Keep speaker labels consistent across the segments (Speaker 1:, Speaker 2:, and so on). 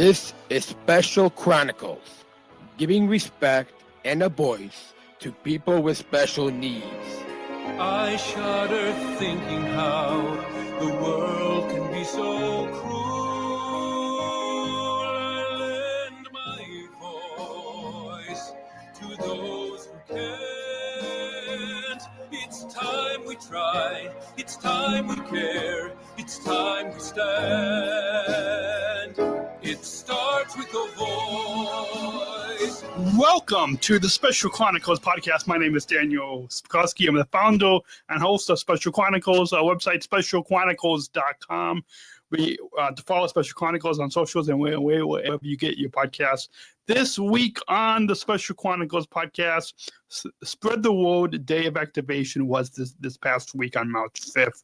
Speaker 1: This is Special Chronicles, giving respect and a voice to people with special needs.
Speaker 2: I shudder thinking how the world can be so cruel. I lend my voice to those who can't. It's time we try, it's time we care, it's time we stand. It starts with a voice.
Speaker 3: Welcome to the Special Chronicles Podcast. My name is Daniel Smrokowski. I'm the founder and host of Special Chronicles, our website, specialchronicles.com. We to follow Special Chronicles on socials and wherever you get your podcasts. This week on the Special Chronicles Podcast, Spread the Word Day of Activation was this past week on March 5th.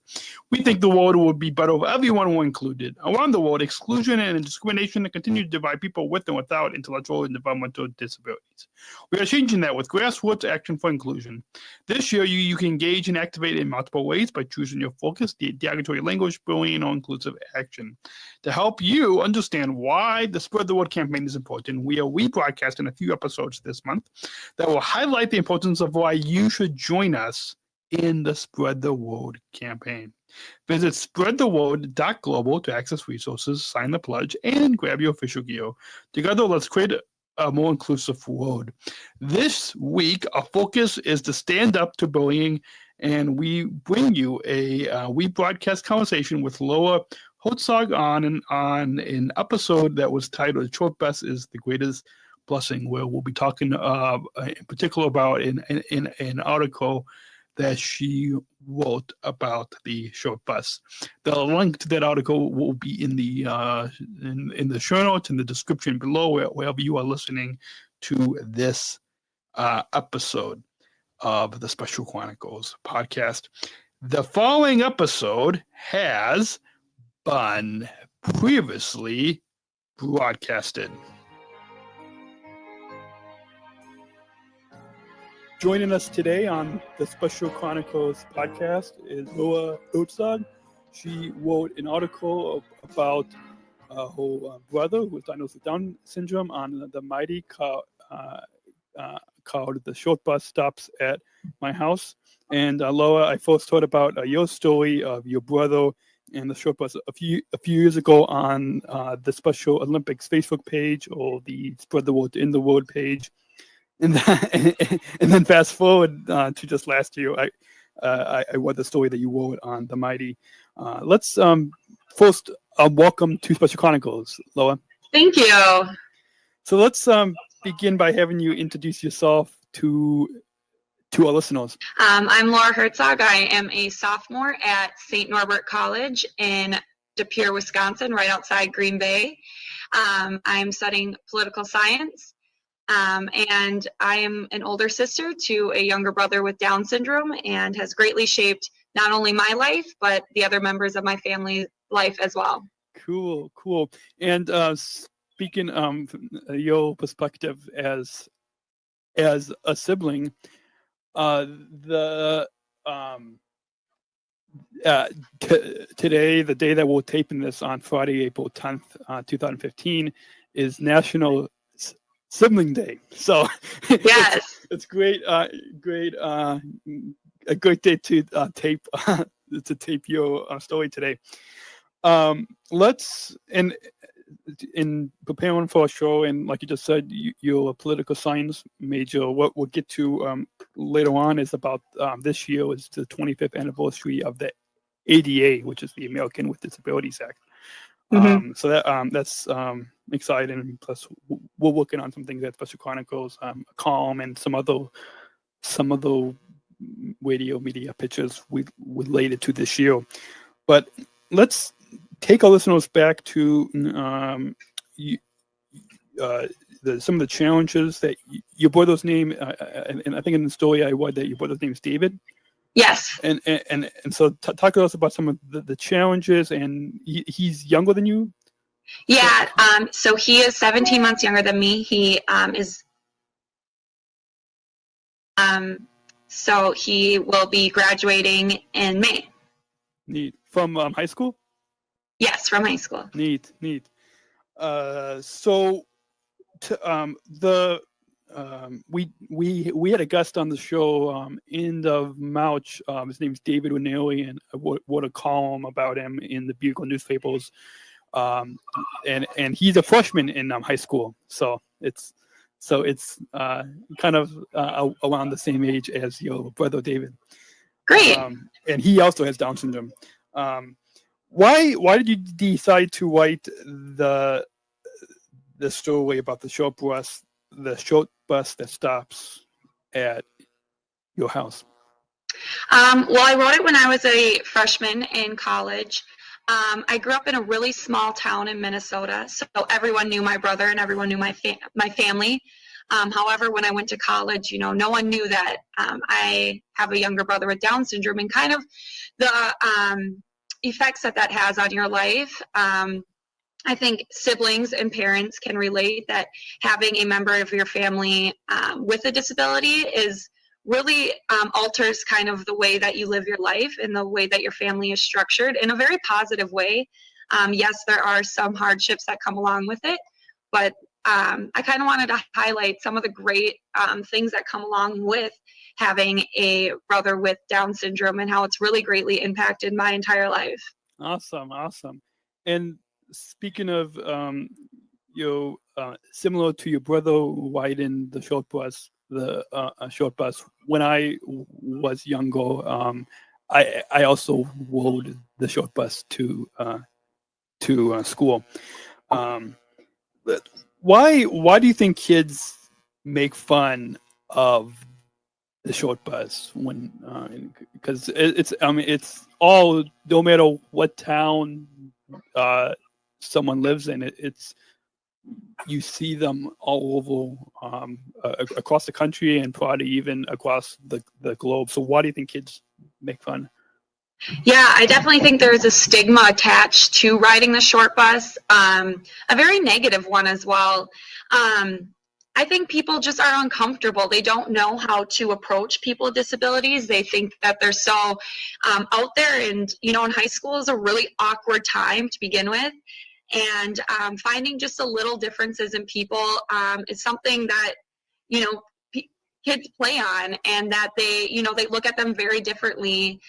Speaker 3: We think the world would be better if everyone were included. Around the world, exclusion and discrimination continue to divide people with and without intellectual and developmental disabilities. We are changing that with grassroots action for inclusion. This year, you can engage and activate in multiple ways by choosing your focus, derogatory language, bullying, or inclusive action. To help you understand why the Spread the Word campaign is important, we are rebroadcasting a few episodes this month that will highlight the importance of why you should join us in the Spread the Word campaign. Visit spreadtheword.global to access resources, sign the pledge, and grab your official gear. Together, let's create a more inclusive world. This week, our focus is to stand up to bullying, and we bring you a rebroadcast conversation with Laura Hertzog on an episode that was titled "Short Bus is the Greatest Blessing," where we'll be talking in particular about an article that she wrote about the short bus. The link to that article will be in the show notes in the description below, wherever you are listening to this episode of the Special Chronicles Podcast. The following episode has been previously broadcasted. Joining us today on the Special Chronicles Podcast is Laura Hertzog. She wrote an article about her brother who was diagnosed with Down syndrome on the mighty called "The Short Bus Stops at My House." And Laura, I first heard about your story of your brother and the short bus a few years ago on the Special Olympics Facebook page or the Spread the Word in the World page. And then fast forward to just last year, I read the story that you wrote on the mighty. Let's first welcome to Special Chronicles, Laura.
Speaker 4: Thank you.
Speaker 3: So let's begin by having you introduce yourself to our listeners.
Speaker 4: I'm Laura Hertzog. I am a sophomore at St. Norbert College in De Pere, Wisconsin, right outside Green Bay. I'm studying political science. And I am an older sister to a younger brother with Down syndrome and has greatly shaped not only my life, but the other members of my family life as well.
Speaker 3: Cool. And speaking your perspective as a sibling, today, the day that we're taping this on Friday, April 10th, 2015, is National Sibling Day. So
Speaker 4: yes,
Speaker 3: it's great, a great day to tape your story today. Let's in preparing for a show, and like you just said, you're a political science major. What we'll get to later on is about this year is the 25th anniversary of the ADA, which is the American with Disabilities Act.
Speaker 4: Mm-hmm.
Speaker 3: So that's exciting. Plus, we're working on some things at Special Chronicles, Calm, and some other radio media pitches related to this year. But let's take our listeners back to some of the challenges that your brother's name, and I think in the story I read that your brother's name is David.
Speaker 4: Yes.
Speaker 3: And so talk to us about some of the challenges, and he's younger than you?
Speaker 4: Yeah, so he is 17 months younger than me. He is, so he will be graduating in May.
Speaker 3: Neat. From high school?
Speaker 4: Yes, from high school.
Speaker 3: Neat. We had a guest on the show end of March. His name's David O'Neilly, and I wrote a column about him in the Bugle newspapers. And he's a freshman in high school, so it's kind of around the same age as your brother David.
Speaker 4: Great.
Speaker 3: And he also has Down syndrome. Why did you decide to write the story about the short bus that stops at your house?
Speaker 4: Well, I wrote it when I was a freshman in college. I grew up in a really small town in Minnesota, so everyone knew my brother and everyone knew my family. However, when I went to college, no one knew that I have a younger brother with Down syndrome, and kind of the effects that has on your life. I think siblings and parents can relate that having a member of your family with a disability is really alters kind of the way that you live your life and the way that your family is structured in a very positive way. Yes, there are some hardships that come along with it, but I kind of wanted to highlight some of the great things that come along with having a brother with Down syndrome and how it's really greatly impacted my entire life.
Speaker 3: Awesome. And speaking of, similar to your brother riding the short bus, when I was younger, I also rode the short bus to school. But why do you think kids make fun of the short bus because it's all, no matter what town someone lives in, it's you see them all over across the country and probably even across the globe. So why do you think kids make fun?
Speaker 4: Yeah, I definitely think there's a stigma attached to riding the short bus, a very negative one as well. I think people just are uncomfortable. They don't know how to approach people with disabilities. They think that they're so out there, and in high school is a really awkward time to begin with. And finding just a little differences in people is something that kids play on, and that they look at them very differently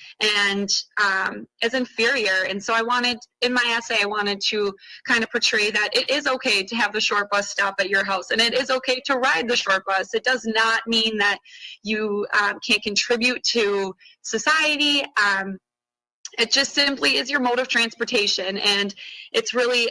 Speaker 4: and as inferior. And so in my essay, I wanted to kind of portray that it is okay to have the short bus stop at your house, and it is okay to ride the short bus. It does not mean that you can't contribute to society. It just simply is your mode of transportation, and it's really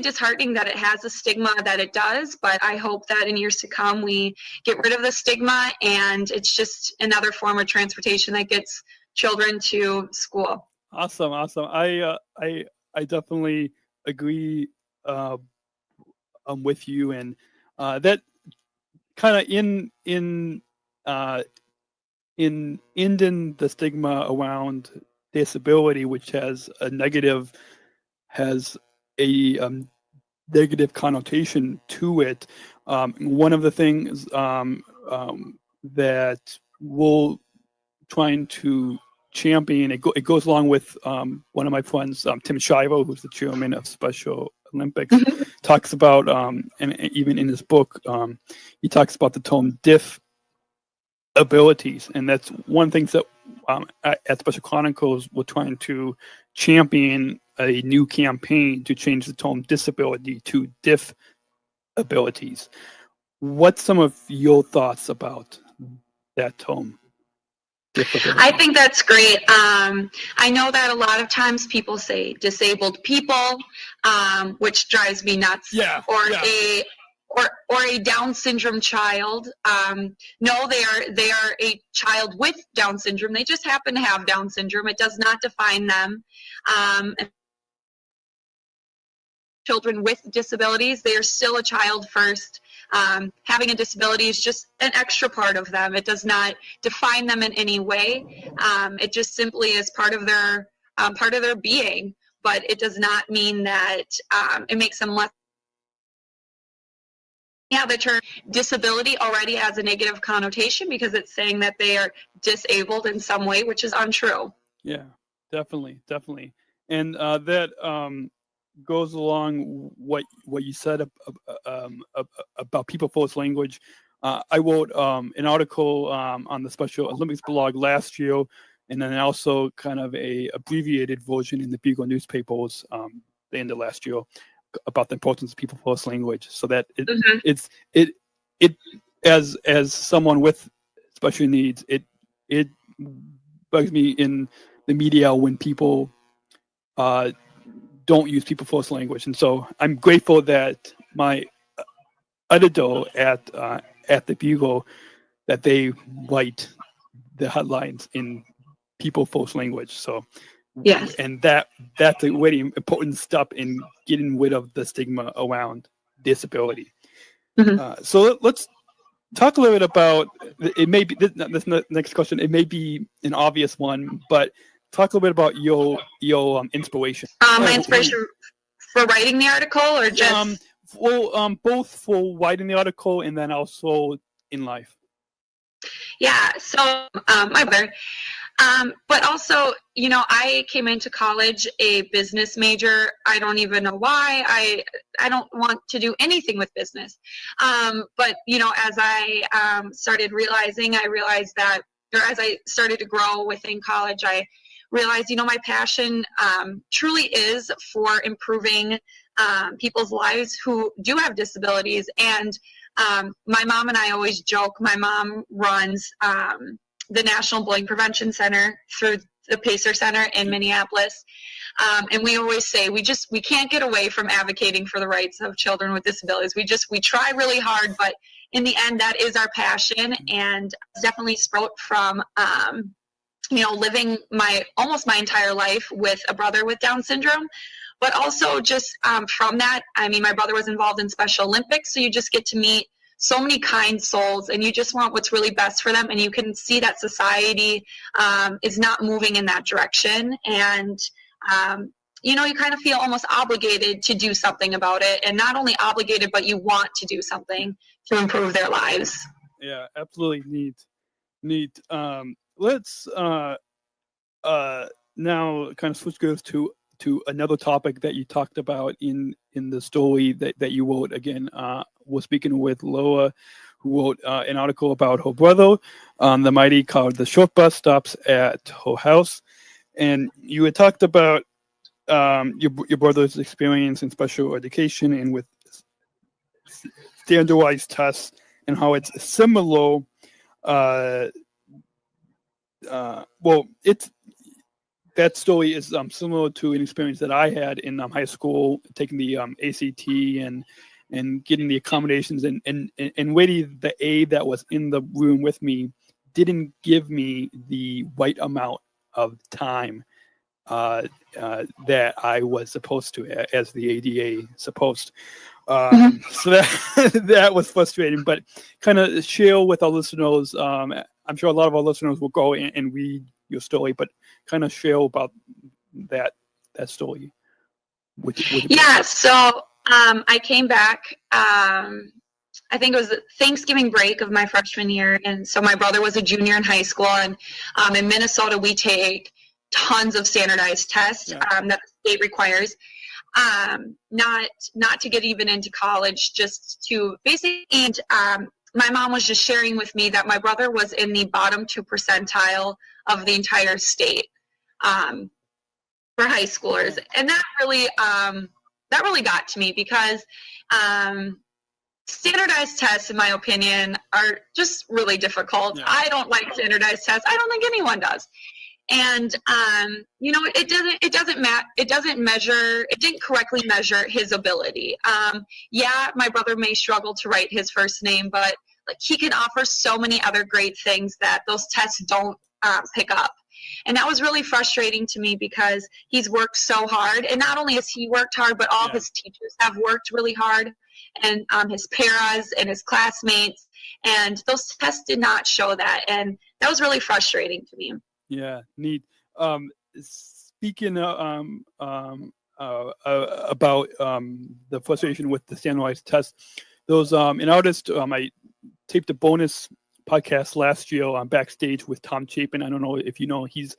Speaker 4: disheartening that it has a stigma that it does, but I hope that in years to come we get rid of the stigma, and it's just another form of transportation that gets children to school.
Speaker 3: Awesome. I definitely agree with you, and that kind of in ending the stigma around disability, which has a negative connotation to it. One of the things that we're trying to champion, it goes along with one of my friends, Tim Shivo, who's the chairman of Special Olympics, talks about, and even in his book, he talks about the term abilities, and that's one thing that at Special Chronicles we're trying to champion a new campaign to change the term disability to abilities. What's some of your thoughts about that term?
Speaker 4: I think that's great. I know that a lot of times people say disabled people, which drives me nuts. Or a Down syndrome child. No, they are a child with Down syndrome. They just happen to have Down syndrome. It does not define them. Children with disabilities, they are still a child first. Having a disability is just an extra part of them. It does not define them in any way. It just simply is part of their being, but it does not mean that it makes them less. Yeah, the term disability already has a negative connotation because it's saying that they are disabled in some way, which is untrue.
Speaker 3: Yeah, definitely. And goes along what you said about people first language. I wrote an article on the Special Olympics blog last year, and then also kind of a abbreviated version in the Bugle newspapers the end of last year about the importance of people first language. So that it as someone with special needs, it bugs me in the media when people don't use people first language. And so I'm grateful that my editor at the Bugle, that they write the headlines in people first language. So
Speaker 4: Yes.
Speaker 3: and that's a really important step in getting rid of the stigma around disability. So let's talk a little bit about, it may be this next question, it may be an obvious one, but talk a little bit about your inspiration.
Speaker 4: My inspiration for writing the article, or just
Speaker 3: both for writing the article and then also in life.
Speaker 4: Yeah, so my brother, but also, I came into college a business major. I don't even know why. I don't want to do anything with business. But as I started realizing, as I started to grow within college, I realized, my passion truly is for improving people's lives who do have disabilities. And my mom and I always joke. My mom runs the National Bullying Prevention Center through the Pacer Center in Minneapolis. And we always say we can't get away from advocating for the rights of children with disabilities. We try really hard, but in the end, that is our passion. And it's definitely sprout from living almost my entire life with a brother with Down syndrome. But also just from that, my brother was involved in Special Olympics, so you just get to meet so many kind souls, and you just want what's really best for them, and you can see that society is not moving in that direction, and you kind of feel almost obligated to do something about it, and not only obligated, but you want to do something to improve their lives.
Speaker 3: Yeah, absolutely neat. Let's now kind of switch gears to another topic that you talked about in the story that you wrote. Again, we're speaking with Laura, who wrote an article about her brother, the mighty called "The Short Bus Stops at Her House," and you had talked about your brother's experience in special education and with standardized tests, and how it's similar. That story is similar to an experience that I had in high school, taking the ACT and getting the accommodations, and really the aide that was in the room with me didn't give me the right amount of time that I was supposed to, as the ADA supposed. So that was frustrating, but kind of share with our listeners. I'm sure a lot of our listeners will go and read your story, but kind of share about that story.
Speaker 4: So I came back, I think it was the Thanksgiving break of my freshman year, and so my brother was a junior in high school, and in Minnesota we take tons of standardized tests that the state requires, not to get even into college, just to basically, and my mom was just sharing with me that my brother was in the bottom 2 percentile of the entire state for high schoolers. And that really got to me, because standardized tests, in my opinion, are just really difficult. Yeah. I don't like standardized tests. I don't think anyone does. And it didn't correctly measure his ability. My brother may struggle to write his first name, but he can offer so many other great things that those tests don't pick up. And that was really frustrating to me, because he's worked so hard, and not only has he worked hard, but all his teachers have worked really hard, and his paras and his classmates, and those tests did not show that, and that was really frustrating to me.
Speaker 3: Yeah, neat. Speaking about the frustration with the standardized tests, those an artist, I taped a bonus podcast last year on Backstage with Tom Chapin. I don't know if you know, he's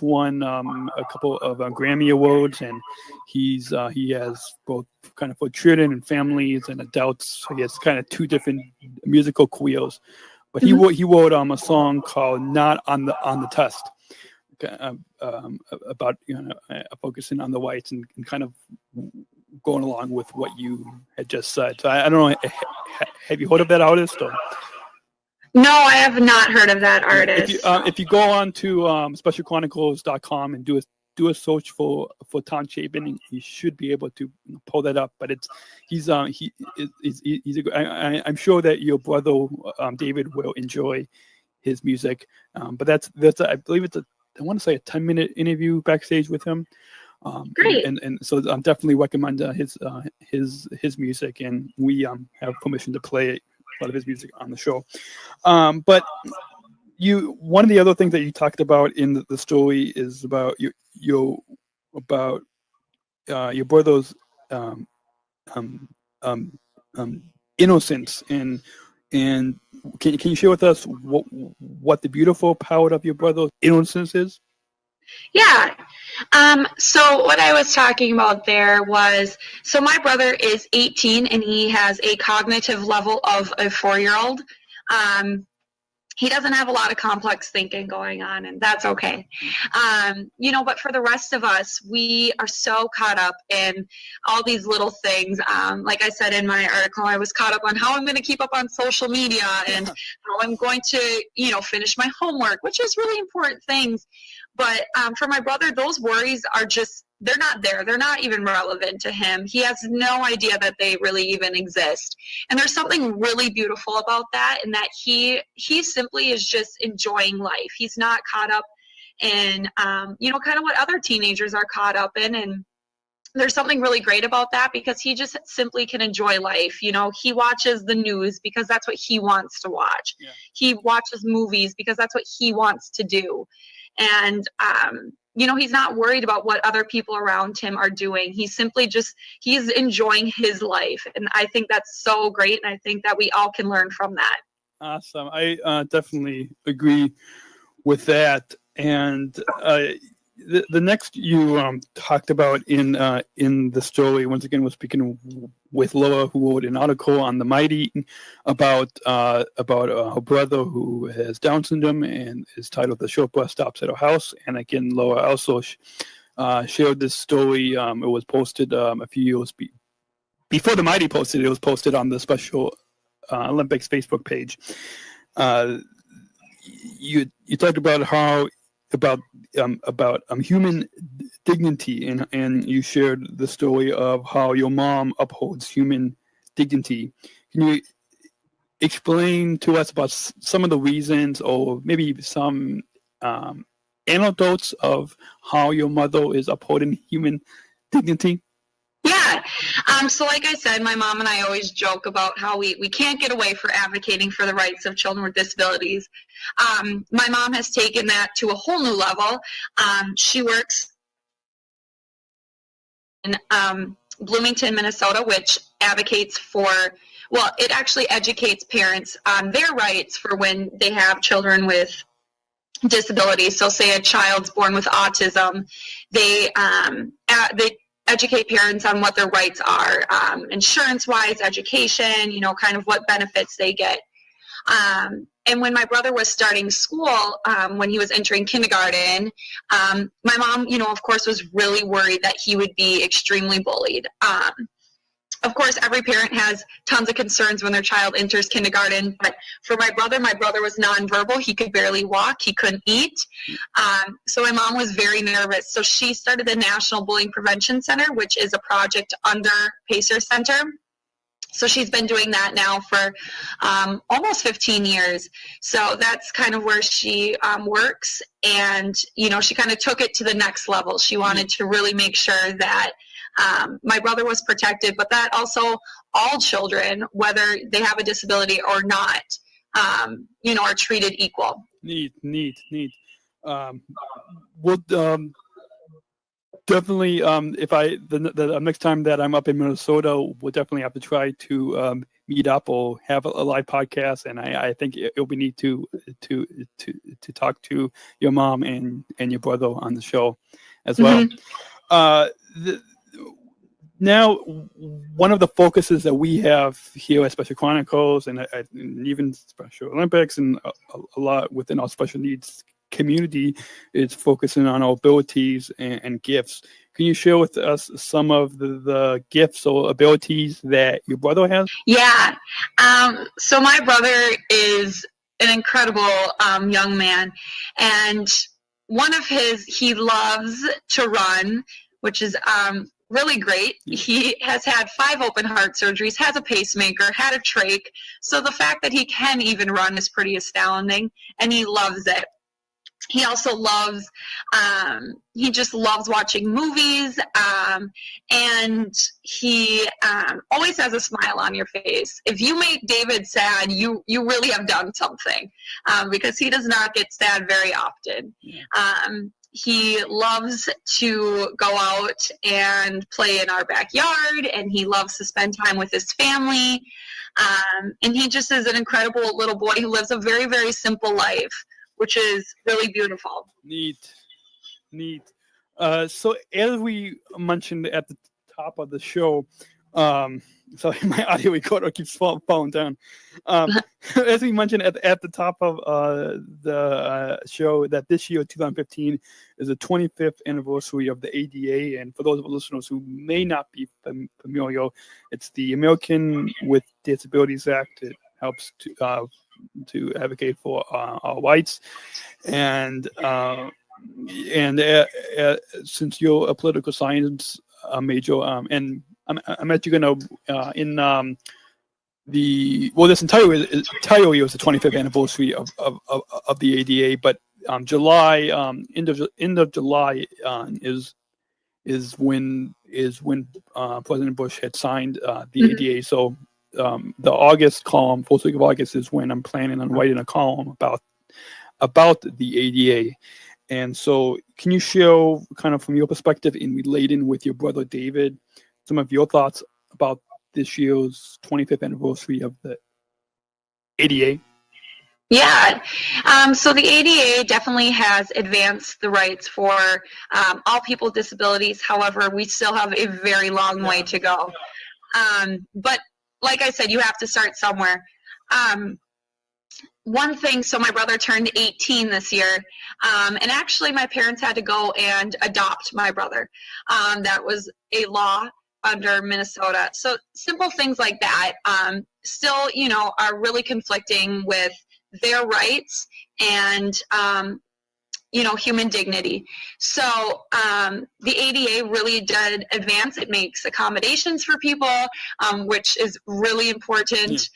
Speaker 3: won a couple of Grammy Awards, and he has both kind of for children and families and adults. So he has kind of two different musical careers. But he wrote a song called "Not on the Test," about focusing on the whites and kind of going along with what you had just said. So I don't know, have you heard of that artist? Or?
Speaker 4: No, I have not heard of that artist.
Speaker 3: If you go on to specialchronicles.com and do a search for Tom Chapin, you should be able to pull that up. But I'm sure that your brother David will enjoy his music. But that's I believe I want to say a 10-minute interview backstage with him.
Speaker 4: Great.
Speaker 3: And so I'm definitely recommend his music, and we have permission to play a lot of his music on the show. But one of the other things that you talked about in the story is about your brother's innocence, and can you share with us what the beautiful power of your brother's innocence is?
Speaker 4: Yeah. So what I was talking about there was, so my brother is 18 and he has a cognitive level of a 4-year-old. He doesn't have a lot of complex thinking going on, and that's okay. But for the rest of us, we are so caught up in all these little things. Like I said in my article, I was caught up on how I'm going to keep up on social media and how I'm going to, finish my homework, which is really important things. But for my brother, those worries are just, they're not there. They're not even relevant to him. He has no idea that they really even exist. And there's something really beautiful about that, in that he simply is just enjoying life. He's not caught up in, kind of what other teenagers are caught up in. And there's something really great about that, because he just simply can enjoy life. He watches the news because that's what he wants to watch. Yeah. He watches movies because that's what he wants to do. And, he's not worried about what other people around him are doing. He's enjoying his life. And I think that's so great. And I think that we all can learn from that.
Speaker 3: Awesome. I definitely agree with that. And the next you talked about in the story, once again, was speaking with Laura, who wrote an article on the Mighty about her brother who has Down syndrome, and is titled "The Short Bus Stops at Her House." And again, Laura also shared this story. It was posted a few years before the Mighty posted. It was posted on the Special Olympics Facebook page. You talked about how about human dignity, and you shared the story of how your mom upholds human dignity. Can you explain to us about some of the reasons, or maybe some anecdotes of how your mother is upholding human dignity?
Speaker 4: Yeah. So like I said, my mom and I always joke about how we can't get away for advocating for the rights of children with disabilities. My mom has taken that to a whole new level. She works in Bloomington, Minnesota, which advocates it actually educates parents on their rights for when they have children with disabilities. So say a child's born with autism, they educate parents on what their rights are, insurance-wise, education, kind of what benefits they get. And when my brother was starting school, when he was entering kindergarten, my mom, of course, was really worried that he would be extremely bullied. Of course, every parent has tons of concerns when their child enters kindergarten, but for my brother was nonverbal. He could barely walk. He couldn't eat. So my mom was very nervous. So she started the National Bullying Prevention Center, which is a project under Pacer Center. So she's been doing that now for almost 15 years. So that's kind of where she works. And, she kind of took it to the next level. She wanted to really make sure that my brother was protected, but that also all children, whether they have a disability or not, are treated equal.
Speaker 3: Neat. Definitely, if the next time that I'm up in Minnesota, we'll definitely have to try to meet up or have a live podcast. And I think it'll be neat to talk to your mom and your brother on the show as well. Now, one of the focuses that we have here at Special Chronicles and even Special Olympics and a lot within our special needs community is focusing on our abilities and gifts. Can you share with us some of the gifts or abilities that your brother has?
Speaker 4: Yeah. So my brother is an incredible young man. And he loves to run, which is really great. He has had 5 open heart surgeries, has a pacemaker, had a trach. So the fact that he can even run is pretty astounding, and he loves it. He also loves, he just loves watching movies, and he always has a smile on your face. If you make David sad, you really have done something, because he does not get sad very often. He loves to go out and play in our backyard, and he loves to spend time with his family, and he just is an incredible little boy who lives a very, very simple life, which is really beautiful.
Speaker 3: Neat. So as we mentioned at the top of the show, sorry, my audio recorder keeps falling down. As we mentioned at the top of the show, that this year, 2015, is the 25th anniversary of the ADA. And for those of our listeners who may not be familiar, it's the American with Disabilities Act. It helps to advocate for our rights, and since you're a political science major, and I'm actually gonna this entire year was the 25th anniversary of the ADA, but July, end of July is when President Bush had signed the ADA. So the August column, first week of August, is when I'm planning on writing a column about the ADA. And so can you share kind of from your perspective in relating with your brother David, some of your thoughts about this year's 25th anniversary of the ADA?
Speaker 4: Yeah. So the ADA definitely has advanced the rights for all people with disabilities. However, we still have a very long way to go. But like I said, you have to start somewhere. One thing, so my brother turned 18 this year, and actually my parents had to go and adopt my brother. That was a law under Minnesota. So simple things like that still, are really conflicting with their rights and, human dignity. So the ADA really did advance. It makes accommodations for people, which is really important.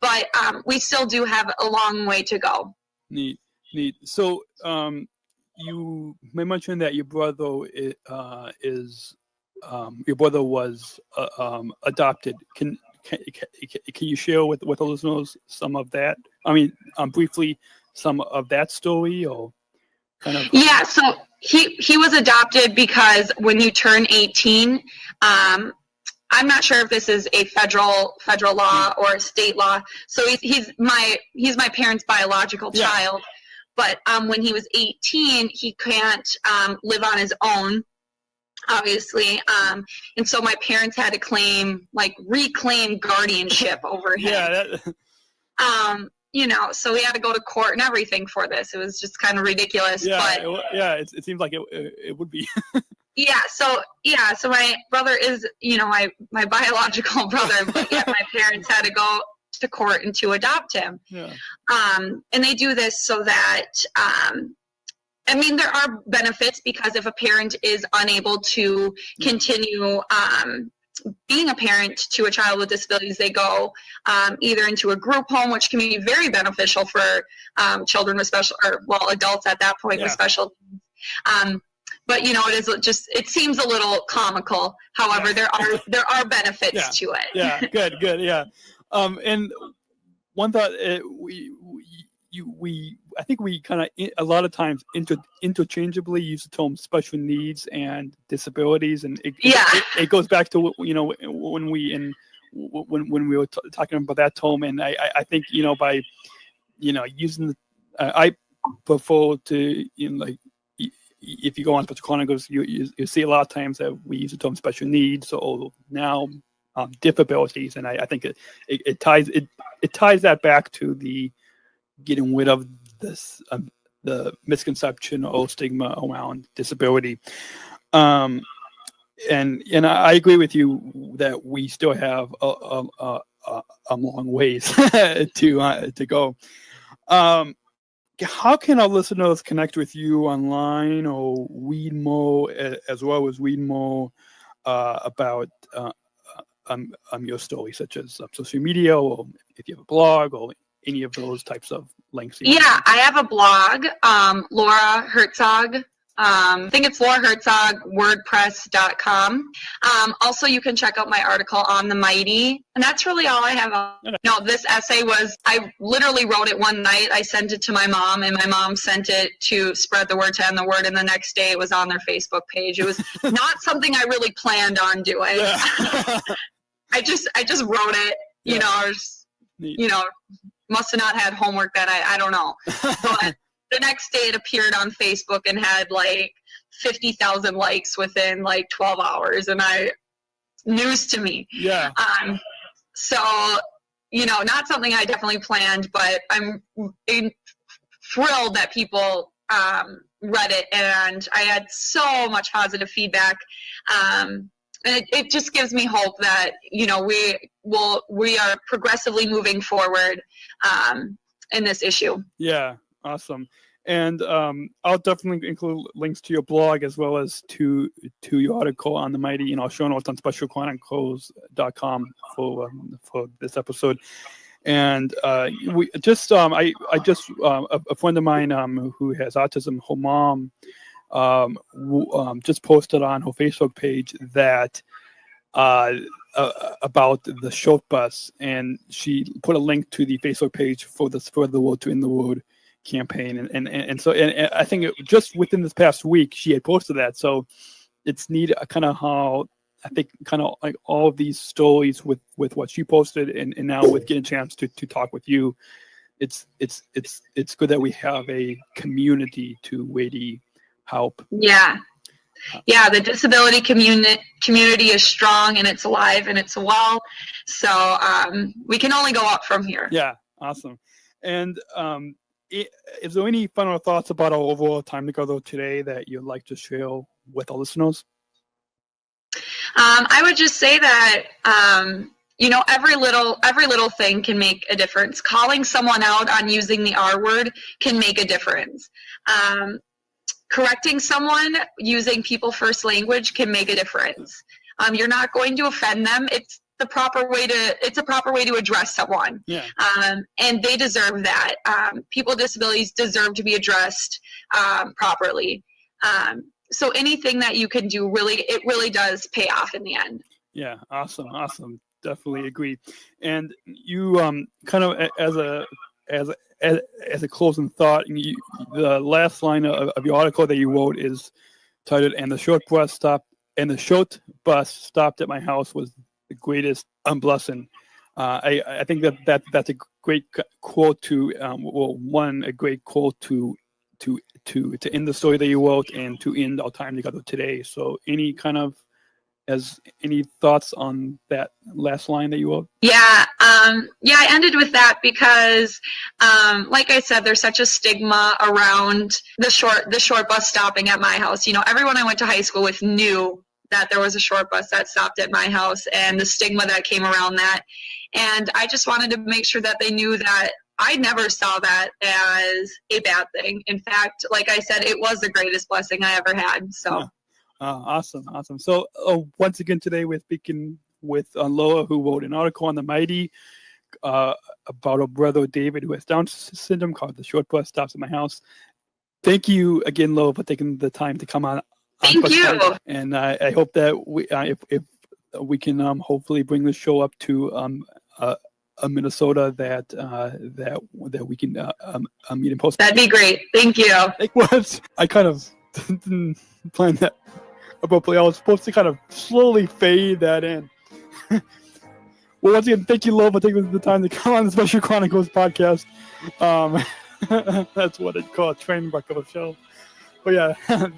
Speaker 4: But we still do have a long way to go.
Speaker 3: Neat. So you may mention that your brother was adopted. Can you share with the listeners some of that? I mean, briefly, some of that story, or kind of? Yeah.
Speaker 4: So he was adopted because when you turn 18. I'm not sure if this is a federal law or a state law. So he's my parents' biological child, but when he was 18, he can't live on his own, obviously, and so my parents had to reclaim guardianship over him. So we had to go to court and everything for this. It was just kind of ridiculous.
Speaker 3: It seems like it would be.
Speaker 4: So my brother is, my biological brother, but yet my parents had to go to court and to adopt him. And they do this so that, there are benefits, because if a parent is unable to continue being a parent to a child with disabilities, they go either into a group home, which can be very beneficial for children with adults at that point with special needs. But it seems a little comical. However, there are benefits to it.
Speaker 3: Yeah, good. Yeah. And one thought I think we kind of a lot of times interchangeably use the term special needs and disabilities, and it goes back to when we when we were talking about that, Tom, and I think by using I prefer to like if you go on Special Chronicles, you see a lot of times that we use the term special needs or now disabilities, and I think it ties that back to the getting rid of this the misconception or stigma around disability. And I agree with you that we still have a long ways to go. How can our listeners connect with you online or read more, as well as read more about your story, such as social media, or if you have a blog, or any of those types of links?
Speaker 4: Yeah, I have a blog, Laura Hertzog. I think it's Laura Hertzog, wordpress.com. Also, you can check out my article on the Mighty. And that's really all I have. No, this essay I literally wrote it one night. I sent it to my mom, and my mom sent it to spread the word to end the word. And the next day it was on their Facebook page. It was not something I really planned on doing. Yeah. I just wrote it, must have not had homework that I don't know. But the next day it appeared on Facebook and had like 50,000 likes within like 12 hours. And news to me. Yeah. So, not something I definitely planned, but I'm thrilled that people read it, and I had so much positive feedback. And it just gives me hope that, we are progressively moving forward in this issue. Yeah.
Speaker 3: Awesome. And I'll definitely include links to your blog as well as to your article on the Mighty in our show notes on specialchronicles.com for this episode. And we just a friend of mine who has autism, her mom just posted on her Facebook page that about the short bus, and she put a link to the Facebook page for the Spread the Word to End the Word campaign, and so I think just within this past week she had posted that. So it's neat, kind of how I think kind of like all of these stories with what she posted, and now with getting a chance to talk with you, it's good that we have a community to really help.
Speaker 4: Yeah, the disability community is strong, and it's alive, and it's well. So we can only go up from here.
Speaker 3: Yeah, awesome. And is there any final thoughts about our overall time together today that you'd like to share with our listeners?
Speaker 4: I would just say that every little thing can make a difference. Calling someone out on using the R word can make a difference. Correcting someone using people first language can make a difference. You're not going to offend them. It's a proper way to address someone. Yeah. And they deserve that. People with disabilities deserve to be addressed properly. So anything that you can do, it really does pay off in the end. Yeah,
Speaker 3: awesome. Definitely agree. And you kind of as a closing thought, the last line of your article that you wrote is titled, "And the short bus stopped at my house was the greatest blessing." I think that's a great quote to a great quote to end the story that you wrote and to end our time together today. So any thoughts on that last line that you wrote?
Speaker 4: Yeah, I ended with that because, like I said, there's such a stigma around the short bus stopping at my house. Everyone I went to high school with knew that there was a short bus that stopped at my house, and the stigma that came around that. And I just wanted to make sure that they knew that I never saw that as a bad thing. In fact, like I said, it was the greatest blessing I ever had. So.
Speaker 3: Awesome. So once again today we're speaking with Laura, who wrote an article on the Mighty about a brother David who has Down syndrome called "The Short Bus Stops at My House." Thank you again, Laura, for taking the time to come on.
Speaker 4: Thank you.
Speaker 3: And I hope that if we can hopefully bring the show up to a Minnesota that we can meet in post.
Speaker 4: That'd be great. Thank you.
Speaker 3: I kind of didn't plan that appropriately. I was supposed to kind of slowly fade that in. Well, once again, thank you, Laura, for taking the time to come on the Special Chronicles podcast. That's what it's called, train wreck of a show. But yeah,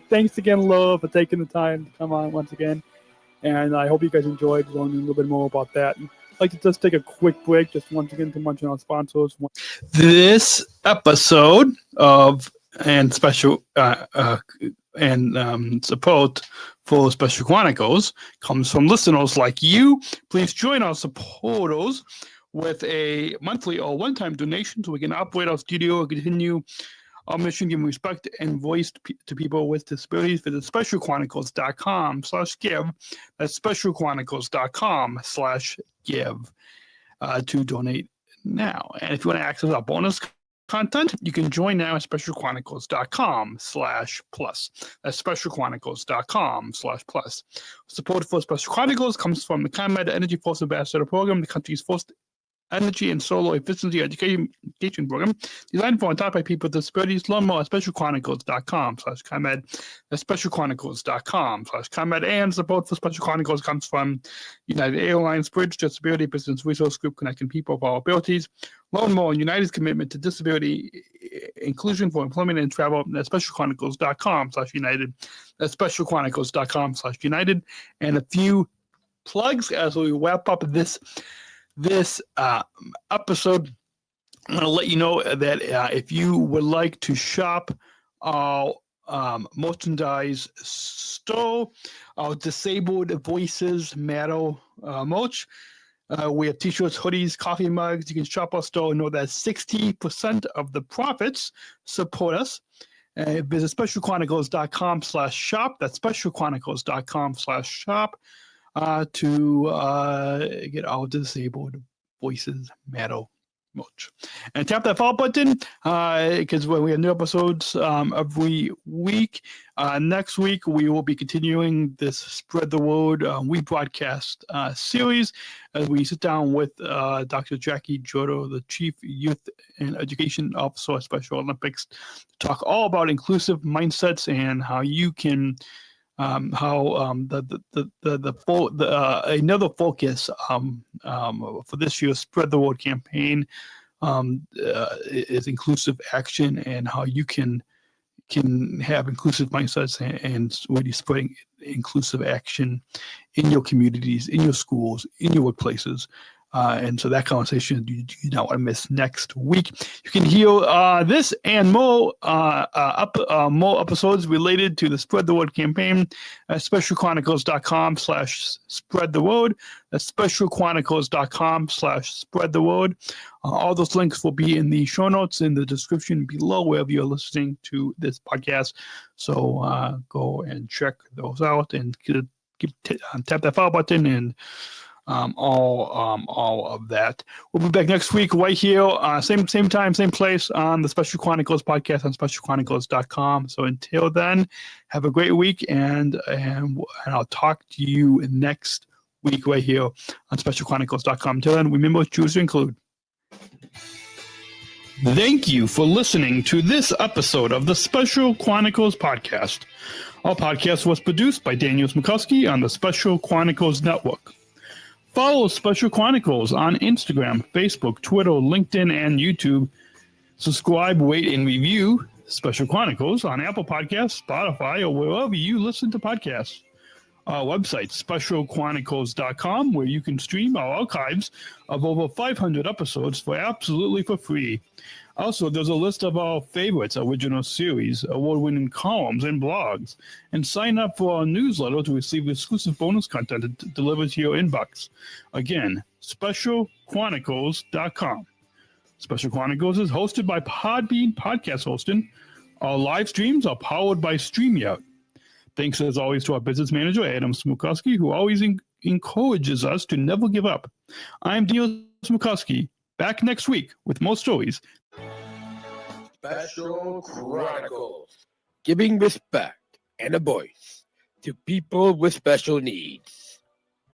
Speaker 3: thanks again, Laura, for taking the time to come on once again. And I hope you guys enjoyed learning a little bit more about that. I'd like to just take a quick break, just once again to mention our sponsors. This episode of and special support for Special Chronicles comes from listeners like you. Please join our supporters with a monthly or one-time donation so we can operate our studio and continue our mission, giving respect and voice to people with disabilities. Visit specialchronicles.com/give. That's specialchronicles.com/give to donate now. And if you want to access our bonus content, you can join now at specialchronicles.com/plus. That's specialchronicles.com/plus. Support for Special Chronicles comes from the ComEd Energy Force Ambassador Program, the country's first energy and solar efficiency education program designed for and taught by people with disabilities. Learn more at specialchronicles.com/ComEd. That's specialchronicles.com/ComEd. And support for Special Chronicles comes from United Airlines Bridge Disability Business Resource Group, connecting people of all abilities. Learn more on United's commitment to disability inclusion for employment and travel at specialchronicles.com/United. That's specialchronicles.com/United. And a few plugs as we wrap up this episode. I'm going to let you know that if you would like to shop our merchandise store, our Disabled Voices Matter merch, we have t-shirts, hoodies, coffee mugs. You can shop our store and know that 60% of the profits support us. Visit specialchronicles.com/shop. That's specialchronicles.com/shop. To get our Disabled Voices Matter merch. And tap that follow button because we have new episodes every week. Next week, we will be continuing this Spread the Word rebroadcast series as we sit down with Dr. Jackie Jodo, the Chief Youth and Education Officer at Special Olympics, to talk all about inclusive mindsets and how you can another focus for this year's Spread the Word campaign is inclusive action, and how you can have inclusive mindsets and really spreading inclusive action in your communities, in your schools, in your workplaces. And so that conversation you do not want to miss next week. You can hear this and more episodes related to the Spread the Word campaign at specialchronicles.com/spreadtheword. That's specialchronicles.com/spreadtheword. All those links will be in the show notes in the description below wherever you're listening to this podcast. So go and check those out and tap that follow button and all of that. We'll be back next week right here, same time, same place on the Special Chronicles podcast on specialchronicles.com. So until then, have a great week, and I'll talk to you next week right here on specialchronicles.com. Until then, remember, choose to include. Thank you for listening to this episode of the Special Chronicles Podcast. Our podcast was produced by Daniel Smrokowski on the Special Chronicles Network. Follow Special Chronicles on Instagram, Facebook, Twitter, LinkedIn, and YouTube. Subscribe, rate, and review Special Chronicles on Apple Podcasts, Spotify, or wherever you listen to podcasts. Our website, specialchronicles.com, where you can stream our archives of over 500 episodes for free. Also, there's a list of our favorites, original series, award-winning columns, and blogs. And sign up for our newsletter to receive exclusive bonus content delivered to your inbox. Again, specialchronicles.com. Special Chronicles is hosted by Podbean Podcast Hosting. Our live streams are powered by StreamYard. Thanks, as always, to our business manager, Adam Smrokowski, who always encourages us to never give up. I'm Daniel Smrokowski, back next week with more stories.
Speaker 1: Special Chronicles, giving respect and a voice to people with special needs.